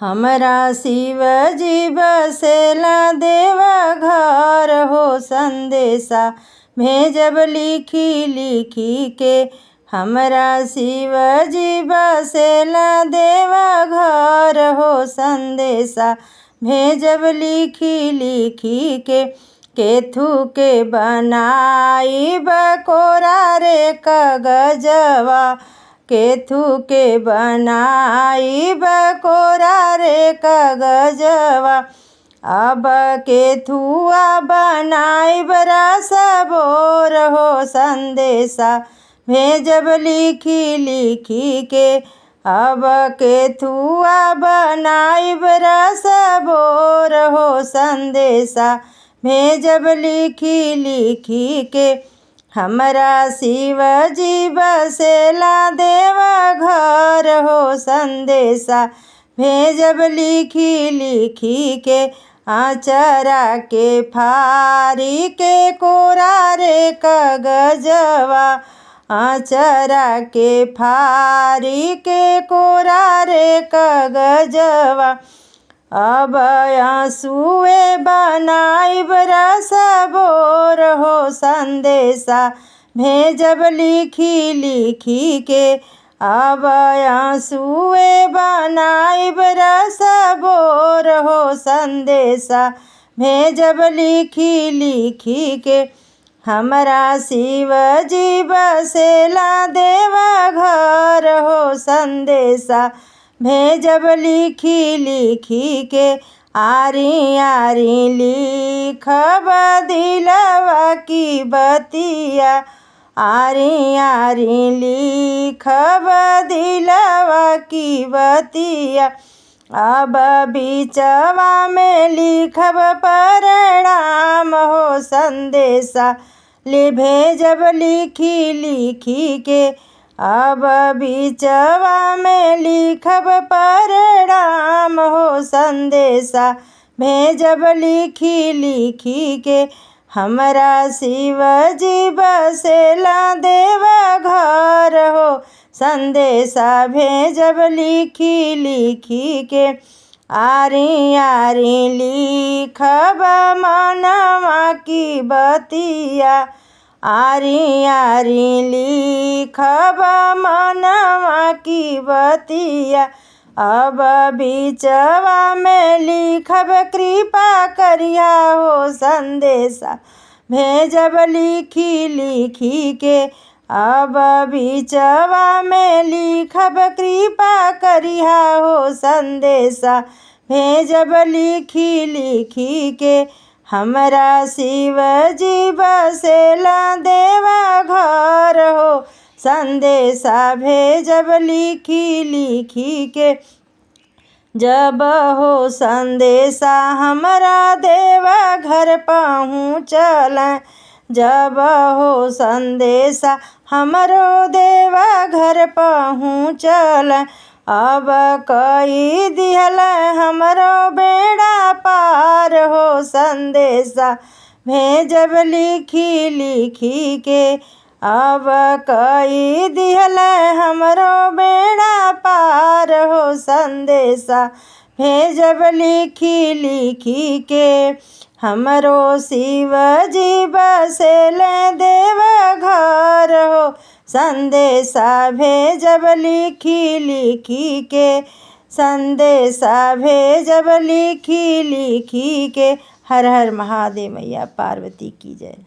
हमरा शिवजी बसेला देवा घर हो, संदेशा भेजब लिखी लिखी के। हमरा शिवजी बसेला देवा घर हो, संदेशा भेजब लिखी लिखी के। केथू के बनाई बकोरा रे कागजवा, केथू के बनाई बकोरा रे कागजवा। अब केथुआ बनाई रस बोर हो, संदेशा भेजब लिखी लिखी के। अब केथुआ बनाई रस बोर हो, संदेशा भेजब लिखी लिखी के। हमरा शिवजी बसेला देवा घर हो, संदेशा भेजब लिखी लिखी के। आचरा के फारी के कोरा रे कागजवा, आचरा के फारी के कोरा रे कागजवा। अब आंसुए बनाई रस बोर हो, संदेशा भेजब लिखी लिखी के। अब आंसुए बनाई रस बोर हो, संदेशा भेजब लिखी लिखी के। हमरा शिवजी बसेला देवा घर हो, संदेशा भेजब लिखी लिखी के। आरी आरी लिखब दिलवा की बतिया, आरी आरी लिखब दिलवा की बतिया। अब बीचवा में लिखब प्रणाम हो, संदेशा भेजब लिखी लिखी के। अब बीचवा में लिखब प्रणाम हो, संदेशा भेजब लिखी लिखी के। हमरा शिवजी बसेला देवा घर हो, संदेशा भेजब लिखी लिखी के। आरी आरी लिखब मनवा की बतिया, आरी आरी लिखब मनवा की बतिया। अब बीचवा में लिखब कृपा करिया हो, संदेशा भेजब लिखी लिखी के। अब बीचवा में लिखब कृपा करिया हो, संदेशा भेजब लिखी लिखी के। हमरा शिवजी बसेला देवा घर हो, संदेशा भेजब लिखी लिखी के। जब हो संदेशा हमरा देवा घर पहुँचल, जब हो संदेशा हमरो देवा घर पहुँचल। अब कई दिहल हमरो बेड़ा पार हो, संदेशा भेजब लिखी लिखी के। अब कई दिहल हमरो बेड़ा पार हो, संदेशा भेजब लिखी लिखी के। हमरो शिवजी बसेले देवा घर हो, संदेशा भेजब लिखी लिखी के। संदेशा भेजब लिखी लिखी के। हर हर महादेव, मैया पार्वती की जय।